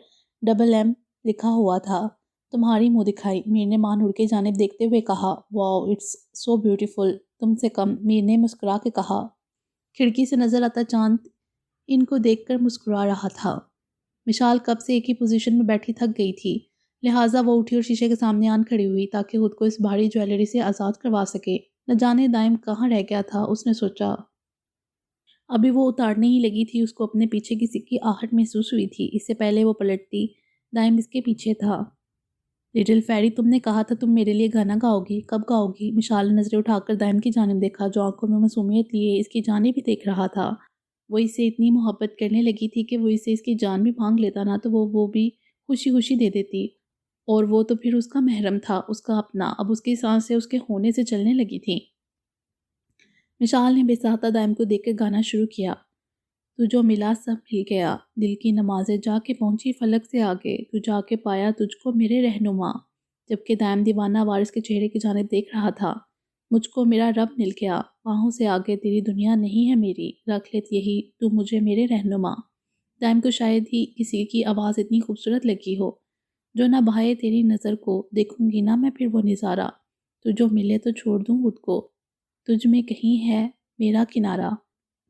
ڈبل ایم لکھا ہوا تھا۔ تمہاری منہ دکھائی، میر نے ماہ نور کی جانب دیکھتے ہوئے کہا، واو اٹس سو بیوٹیفل۔ تم سے کم، میر نے مسکرا کے کہا۔ کھڑکی سے نظر آتا چاند ان کو دیکھ کر مسکرا رہا تھا۔ مشال کب سے ایک ہی پوزیشن میں بیٹھی تھک گئی تھی، لہٰذا وہ اٹھی اور شیشے کے سامنے آن کھڑی ہوئی تاکہ خود کو اس بھاری جویلری سے آزاد کروا سکے۔ نہ جانے دائم کہاں رہ گیا تھا، اس نے سوچا۔ ابھی وہ اتارنے ہی لگی تھی، اس کو اپنے پیچھے کسی کی آہٹ محسوس ہوئی تھی۔ اس سے پہلے وہ پلٹتی، دائم اس کے پیچھے تھا۔ لٹل فیری، تم نے کہا تھا تم میرے لیے گانا گاؤ گی، کب گاؤ گی؟ مشال نے نظریں اٹھا کر دائم کی جانب دیکھا، جو آنکھوں میں معصومیت لیے اس کی جانب ہی دیکھ رہا تھا۔ وہ اس سے اتنی محبت کرنے لگی تھی کہ وہ اسے اس کی جان بھی مانگ لیتا نا تو وہ بھی خوشی خوشی دے دیتی، اور وہ تو پھر اس کا محرم تھا، اس کا اپنا۔ اب اس کی سانسیں اس کے ہونے سے چلنے لگی تھیں۔ مشال نے بے ساختہ دائم کو دیکھ کر گانا شروع کیا۔ تو جو ملا سب مل گیا، دل کی نمازیں جا کے پہنچی فلک سے آگے، تو جا کے پایا تجھ کو میرے رہنما۔ جبکہ دائم دیوانہ وارث کے چہرے کی جانب دیکھ رہا تھا۔ مجھ کو میرا رب مل گیا، باہوں سے آگے تیری دنیا نہیں ہے میری، رکھ لیت یہی تو مجھے میرے رہنما۔ دائم کو شاید ہی کسی کی آواز اتنی خوبصورت لگی ہو۔ جو نہ بھائے تیری نظر کو، دیکھوں گی نہ میں پھر وہ نظارہ، تو جو ملے تو چھوڑ دوں خود کو، تجھ میں کہیں ہے میرا کنارہ،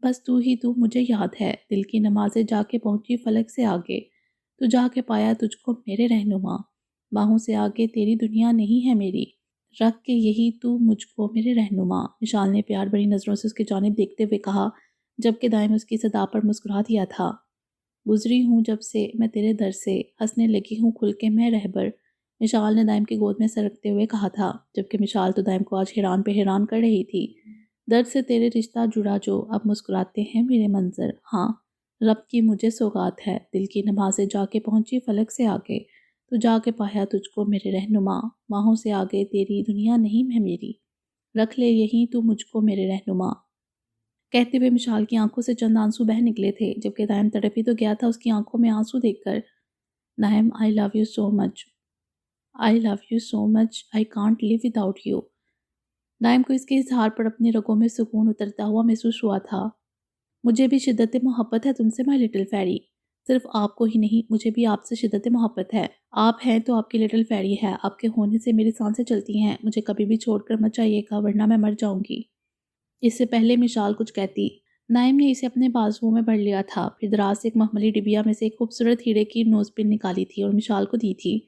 بس تو ہی تو مجھے یاد ہے، دل کی نمازیں جا کے پہنچی فلک سے آگے، تو جا کے پایا تجھ کو میرے رہنما، باہوں سے آگے تیری دنیا نہیں ہے میری، رکھ کے یہی تو مجھ کو میرے رہنما۔ مشال نے پیار بھری نظروں سے اس کی جانب دیکھتے ہوئے کہا، جبکہ دائم اس کی صدا پر مسکرا دیا تھا۔ گزری ہوں جب سے میں تیرے در سے، ہنسنے لگی ہوں کھل کے میں رہبر، مشال نے دائم کی گود میں سرکتے ہوئے کہا تھا، جبکہ مشال تو دائم کو آج حیران پہ حیران کر رہی تھی۔ درد سے تیرے رشتہ جڑا جو، اب مسکراتے ہیں میرے منظر، ہاں رب کی مجھے سوغات ہے، دل کی نمازیں جا کے پہنچی فلک سے آگے، تو جا کے پایا تجھ کو میرے رہنما، باہوں سے آگے تیری دنیا نہیں ہے میری، رکھ لے یہی تو مجھ کو میرے رہنما۔ کہتے ہوئے مشال کی آنکھوں سے چند آنسو بہہ نکلے تھے، جبکہ دائم تڑپ ہی تو گیا تھا اس کی آنکھوں میں آنسو دیکھ کر۔ دائم، I love you so much. I love you so much. I can't live without you. دائم کو اس کے اظہار پر اپنے رگوں میں سکون اترتا ہوا محسوس ہوا تھا۔ مجھے بھی شدت محبت ہے تم سے مائی لٹل فیری، صرف آپ کو ہی نہیں، مجھے بھی آپ سے شدت محبت ہے۔ آپ ہیں تو آپ کی لٹل فیری ہے، آپ کے ہونے سے میری سانسیں چلتی ہیں، مجھے کبھی بھی چھوڑ کر مت جائیے گا ورنہ میں مر جاؤں گی۔ اس سے پہلے مشال کچھ کہتی، نائم نے اسے اپنے بازوؤں میں بھر لیا تھا، پھر دراز سے ایک مخملی ڈبیا میں سے ایک خوبصورت ہیرے کی نوز پن نکالی تھی اور مشال کو دی تھی۔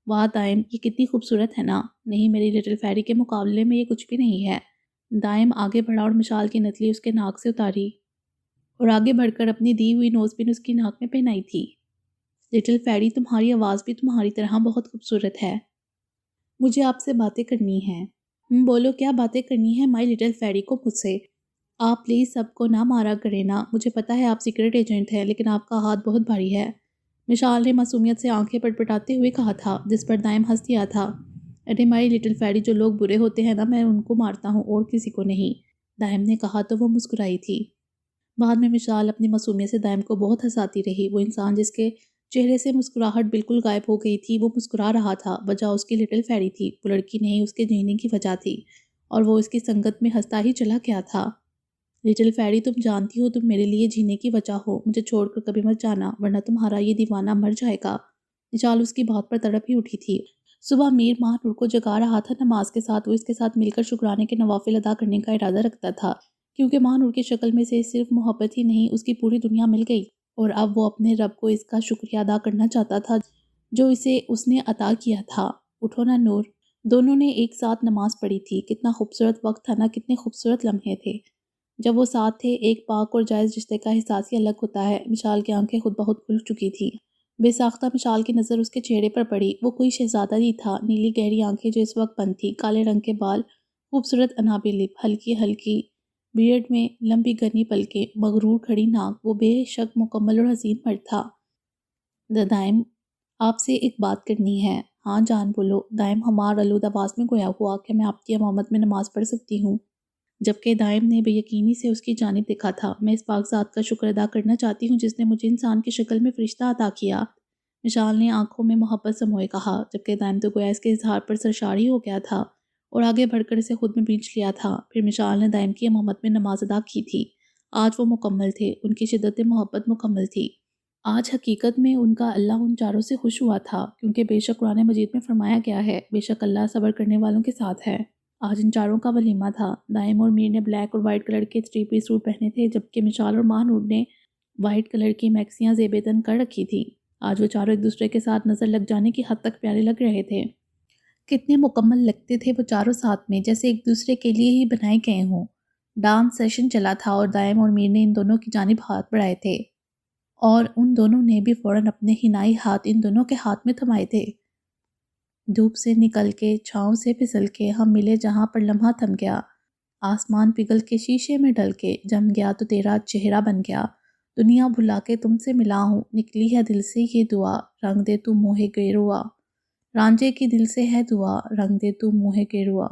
واہ دائم، یہ کتنی خوبصورت ہے نا؟ نہیں، میری لٹل فیری کے مقابلے میں یہ کچھ بھی نہیں ہے۔ دائم آگے بڑھا اور مشال کی نتلی اس کے ناک سے اتاری اور آگے بڑھ کر اپنی دی ہوئی نوز پن اس کی ناک میں پہنائی تھی۔ لٹل فیری، تمہاری آواز بھی تمہاری طرح بہت خوبصورت ہے، مجھے آپ سے باتیں کرنی ہیں۔ بولو کیا باتیں کرنی ہیں مائی لٹل فیری کو مجھ سے؟ آپ پلیز سب کو نہ مارا کریں نا، مجھے پتا ہے آپ سیکرٹ ایجنٹ ہیں، لیکن آپ کا ہاتھ بہت بھاری ہے، مشال نے معصومیت سے آنکھیں پٹپٹاتے ہوئے کہا تھا، جس پر دائم ہنس دیا تھا۔ ارے مائی لٹل فیری، جو لوگ برے ہوتے ہیں نا میں ان کو مارتا ہوں اور کسی کو نہیں، دائم نے کہا تو وہ مسکرائی تھی۔ بعد میں مشال اپنی معصومیت سے دائم کو بہت ہنساتی رہی۔ وہ انسان جس کے چہرے سے مسکراہٹ بالکل غائب ہو گئی تھی، وہ مسکرا رہا تھا، وجہ اس کی لٹل فیری تھی، وہ لڑکی نہیں اس کے جینے کی وجہ تھی، اور وہ اس کی سنگت میں ہنستا ہی چلا گیا تھا۔ لٹل فیری، تم جانتی ہو تم میرے لیے جینے کی وجہ ہو، مجھے چھوڑ کر کبھی مت جانا ورنہ تمہارا یہ دیوانہ مر جائے گا۔ مشال اس کی بات پر تڑپ ہی اٹھی تھی۔ صبح میر ماہ نور کو جگا رہا تھا، نماز کے ساتھ وہ اس کے ساتھ مل کر شکرانے کے نوافل ادا کرنے کا ارادہ رکھتا تھا، کیونکہ ماہ نور کی شکل میں سے صرف محبت ہی نہیں اس کی پوری دنیا مل گئی، اور اب وہ اپنے رب کو اس کا شکریہ ادا کرنا چاہتا تھا جو اسے اس نے عطا کیا تھا۔ اٹھو نا نور۔ دونوں نے ایک ساتھ نماز پڑھی تھی، کتنا خوبصورت وقت تھا نا، کتنے خوبصورت لمحے تھے جب وہ ساتھ تھے۔ ایک پاک اور جائز رشتے کا احساس ہی الگ ہوتا ہے۔ مشال کی آنکھیں خود بہت کھل چکی تھی۔ بے ساختہ مشال کی نظر اس کے چہرے پر پڑی، وہ کوئی شہزادہ ہی تھا، نیلی گہری آنکھیں جو اس وقت بند تھی، کالے رنگ کے بال، خوبصورت انابی لپ، ہلکی ہلکی بیئرڈ میں لمبی گھنی پلکیں، مغرور کھڑی ناک، وہ بے شک مکمل اور حسین مرد تھا۔ دائم، آپ سے ایک بات کرنی ہے۔ ہاں جان بولو۔ دائم ہمار آلود آواز میں گویا ہوا کہ میں آپ کی امامت میں نماز پڑھ سکتی ہوں، جبکہ دائم نے بے یقینی سے اس کی جانب دیکھا تھا۔ میں اس پاک ذات کا شکر ادا کرنا چاہتی ہوں جس نے مجھے انسان کی شکل میں فرشتہ عطا کیا، مشال نے آنکھوں میں محبت سموئے کہا، جبکہ دائم تو گویا اس کے اظہار پر سرشار ہی ہو گیا تھا اور آگے بڑھ کر اسے خود میں بینچ لیا تھا۔ پھر مشال نے دائم کی امامت میں نماز ادا کی تھی۔ آج وہ مکمل تھے، ان کی شدت محبت مکمل تھی۔ آج حقیقت میں ان کا اللہ ان چاروں سے خوش ہوا تھا، کیونکہ بے شک قرآن مجید میں فرمایا گیا ہے، بے شک اللہ صبر کرنے والوں کے ساتھ ہے۔ آج ان چاروں کا ولیمہ تھا۔ دائم اور میر نے بلیک اور وائٹ کلر کے 3 پیس سوٹ پہنے تھے، جبکہ مشال اور ماہ نور نے وائٹ کلر کی میکسیاں زیب تن کر رکھی تھی۔ آج وہ چاروں ایک دوسرے کے ساتھ نظر لگ جانے کی حد تک پیارے لگ رہے تھے۔ کتنے مکمل لگتے تھے وہ چاروں ساتھ میں، جیسے ایک دوسرے کے لیے ہی بنائے گئے ہوں۔ ڈانس سیشن چلا تھا اور دائم اور میر نے ان دونوں کی جانب ہاتھ بڑھائے تھے اور ان دونوں نے بھی فوراً اپنے حنائی ہاتھ ان دونوں کے ہاتھ میں تھمائے تھے۔ دھوپ سے نکل کے، چھاؤں سے پھسل کے، ہم ملے جہاں پر لمحہ تھم گیا۔ آسمان پگھل کے شیشے میں ڈل کے، جم گیا تو تیرا چہرہ بن گیا۔ دنیا بھلا کے تم سے ملا ہوں، نکلی ہے دل سے یہ دعا، رنگ دے تو موہے گیروا۔ رانجھے کی دل سے ہے دعا، رنگ دے تو موہے گیروا۔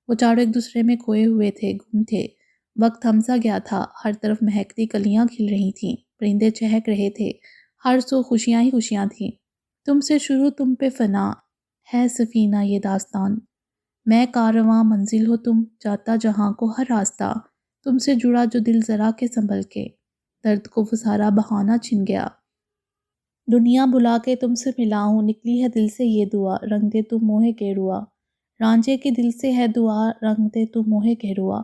وہ چاروں ایک دوسرے میں کھوئے ہوئے تھے، گم تھے۔ وقت تھم سا گیا تھا، ہر طرف مہکتی کلیاں کھل رہی تھیں، پرندے چہک رہے تھے، ہر سو خوشیاں ہی خوشیاں تھیں۔ تم سے شروع تم پہ فنا، ہے سفینہ یہ داستان۔ میں کارواں منزل ہو تم، جاتا جہاں کو ہر راستہ۔ تم سے جڑا جو دل ذرا کے سنبھل کے، درد کو وہ سارا بہانہ چھن گیا۔ دنیا بھلا کے تم سے ملا ہوں، نکلی ہے دل سے یہ دعا، رنگ دے تو موہے گیروا۔ رانجھے کی دل سے ہے دعا، رنگ دے تو موہے گیروا۔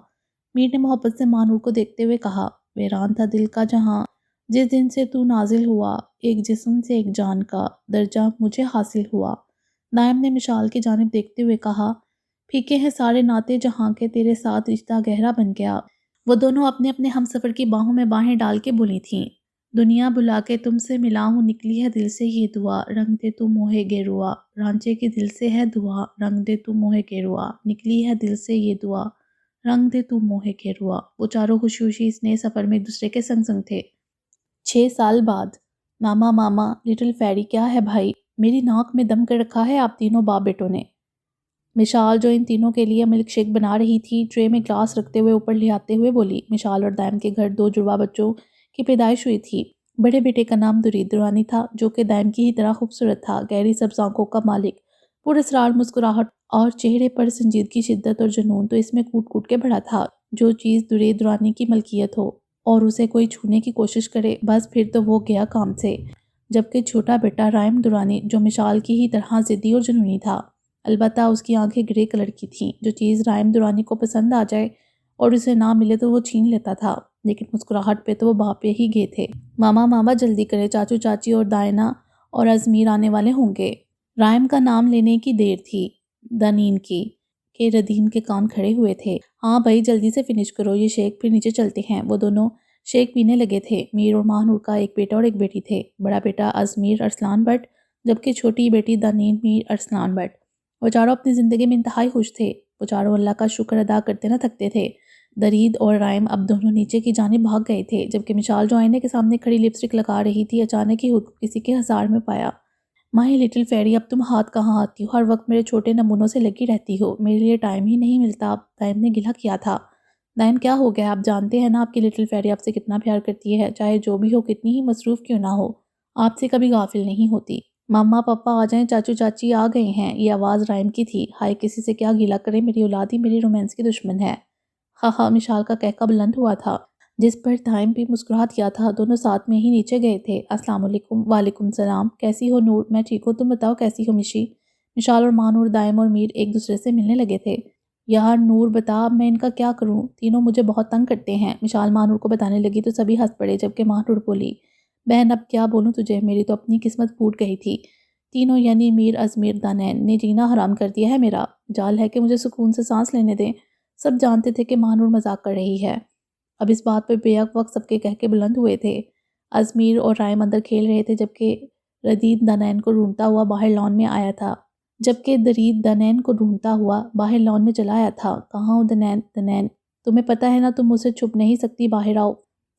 میر نے محبت سے ماہ نور کو دیکھتے ہوئے کہا، ویران تھا دل کا جہاں، جس دن سے تو نازل ہوا، ایک جسم سے ایک جان کا درجہ مجھے حاصل ہوا۔ دائم نے مشال کی جانب دیکھتے ہوئے کہا، پھیکے ہیں سارے ناطے جہاں کے، تیرے ساتھ رشتہ گہرا بن گیا۔ وہ دونوں اپنے اپنے ہم سفر کی باہوں میں باہیں ڈال کے بولی تھیں، دنیا بھلا کے تم سے ملا ہوں، نکلی ہے دل سے یہ دعا، رنگ دے تو موہے گیروا۔ رانجھے کی دل سے ہے دعا، رنگ دے تو موہے گیروا، نکلی ہے دل سے یہ دعا، رنگ دے تو موہے گیروا۔ وہ چاروں خوشی خوشی اس نئے سفر میں ایک دوسرے کے سنگ سنگ تھے۔ 6 سال بعد۔ ماما ماما، لٹل فیری کیا ہے بھائی، میری ناک میں دم کر رکھا ہے آپ تینوں باپ بیٹوں نے۔ مشال جو ان تینوں کے لیے ملک شیک بنا رہی تھی، ٹرے میں گلاس رکھتے ہوئے اوپر لے آتے ہوئے بولی۔ مشال اور دائم کے گھر 2 جڑواں بچوں کی پیدائش ہوئی تھی۔ بڑے بیٹے کا نام درید درانی تھا، جو کہ دائم کی ہی طرح خوبصورت تھا، گہری سبز آنکھوں کا مالک، پراسرار مسکراہٹ اور چہرے پر سنجیدگی، شدت اور جنون تو اس میں کوٹ کوٹ کے بھرا تھا۔ جو چیز درید درانی کی ملکیت ہو اور اسے کوئی چھونے کی کوشش کرے، بس پھر تو وہ گیا کام سے۔ جبکہ چھوٹا بیٹا رائم درانی، جو مشال کی ہی طرح ضدی اور جنونی تھا، البتہ اس کی آنکھیں گرے کلر کی تھیں، جو چیز رائم درانی کو پسند آ جائے اور اسے نہ ملے تو وہ چھین لیتا تھا، لیکن مسکراہٹ پہ تو وہ باپ پہ ہی گئے تھے۔ ماما ماما جلدی کرے، چاچو چاچی اور دائنا اور ازمیر آنے والے ہوں گے۔ رائم کا نام لینے کی دیر تھی دنین کی کہ ردین کے کان کھڑے ہوئے تھے۔ ہاں بھائی جلدی سے فنش کرو یہ شیک، پھر نیچے چلتے ہیں۔ وہ دونوں شیک پینے لگے تھے۔ میر اور ماہ نور کا ایک بیٹا اور ایک بیٹی تھے، بڑا بیٹا ازمیر ارسلان بٹ، جبکہ چھوٹی بیٹی دنین میر ارسلان بٹ۔ وہ چاروں اپنی زندگی میں انتہائی خوش تھے۔ وہ چاروں اللہ کا شکر ادا کرتے نہ تھکتے تھے۔ درید اور رائم اب دونوں نیچے کی جانب بھاگ گئے تھے، جبکہ مشال جو آئینے کے سامنے کھڑی لپسٹک لگا رہی تھی، اچانک ہی خود کو کسی کے ہزار میں پایا۔ مائی لٹل فیری، اب تم ہاتھ کہاں آتی ہو، ہر وقت میرے چھوٹے نمونوں سے لگی رہتی ہو، میرے لیے ٹائم ہی نہیں ملتا۔ دائم نے گلہ کیا تھا۔ دائم کیا ہو گیا، آپ جانتے ہیں نا آپ کی لٹل فیری آپ سے کتنا پیار کرتی ہے، چاہے جو بھی ہو، کتنی ہی مصروف کیوں نہ ہو، آپ سے کبھی غافل نہیں ہوتی۔ ماما پاپا آ جائیں، چاچو چاچی آ گئے ہیں۔ یہ آواز رائم کی تھی۔ ہائے کسی سے کیا گیلا کرے، میری اولاد ہی میری رومانس کی دشمن ہے۔ ہاں ہاں، مشال کا کہکا بلند ہوا تھا، جس پر دائم بھی مسکرا دیا تھا۔ دونوں ساتھ میں ہی نیچے گئے تھے۔ السلام علیکم۔ وعلیکم السلام، کیسی ہو نور؟ میں ٹھیک ہوں، تم بتاؤ کیسی ہو مشی؟ مشال اور ماہ نور، دائم اور میر ایک دوسرے سے ملنے لگے تھے۔ یار نور بتا، اب میں ان کا کیا کروں، تینوں مجھے بہت تنگ کرتے ہیں۔ مشال ماہ نور کو بتانے لگی تو سبھی ہنس پڑے، جبکہ ماہ نور بولی، بہن اب کیا بولوں تجھے، میری تو اپنی قسمت پھوٹ گئی تھی۔ تینوں یعنی میر ازمیر دانین نے جینا حرام کر دیا ہے میرا، جال ہے کہ مجھے سکون سے سانس لینے دیں۔ سب جانتے تھے کہ ماہ نور مذاق کر رہی ہے۔ اب اس بات پر بیک وقت سب کے کہکے بلند ہوئے تھے۔ ازمیر اور رائم اندر کھیل رہے تھے، جبکہ ردید دانین کو ڈھونڈتا ہوا باہر لان میں آیا تھا۔ چلا آیا تھا۔ کہاں ہو دنین؟ دنین، تمہیں پتہ ہے نا تم مجھ سے چھپ نہیں سکتی، باہر آؤ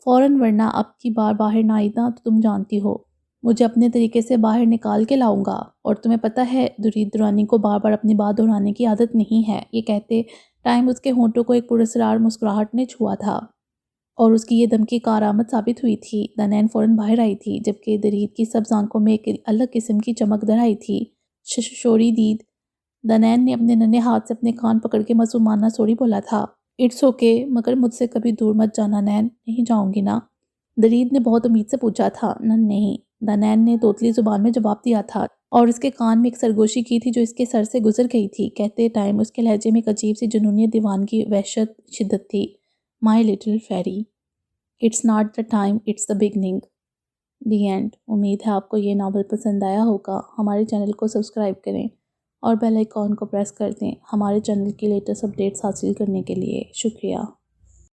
فوراً، ورنہ اب کی بار باہر نہ آئی نا تو تم جانتی ہو مجھے اپنے طریقے سے باہر نکال کے لاؤں گا۔ اور تمہیں پتہ ہے درید درانی کو بار بار اپنی بات دہرانے کی عادت نہیں ہے۔ یہ کہتے ٹائم اس کے ہونٹوں کو ایک پراسرار مسکراہٹ نے چھوا تھا، اور اس کی یہ دھمکی کارآمد ثابت ہوئی تھی۔ دنین فوراً باہر آئی تھی، جبکہ درید کی سبز آنکھوں میں ایک الگ قسم کی چمک در آئی تھی۔ شوری دید، دنین نے اپنے ننھے ہاتھ سے اپنے کان پکڑ کے معصومانہ سوری بولا تھا۔ اٹس اوکے، مگر مجھ سے کبھی دور مت جانا نین۔ نہیں جاؤں گی نا؟ درید نے بہت امید سے پوچھا تھا۔ نہیں، دنین نے توتلی زبان میں جواب دیا تھا۔ اور اس کے کان میں ایک سرگوشی کی تھی جو اس کے سر سے گزر گئی تھی۔ کہتے ٹائم اس کے لہجے میں ایک عجیب سی جنونیت، دیوانگی، وحشت، شدت تھی۔ My little fairy, it's not the time, it's the beginning. The end. امید ہے آپ کو یہ ناول پسند آیا ہوگا۔ ہمارے چینل کو سبسکرائب کریں اور بیل آئیکن کو پریس کر دیں ہمارے چینل کی لیٹسٹ اپڈیٹس حاصل کرنے کے لیے۔ شکریہ۔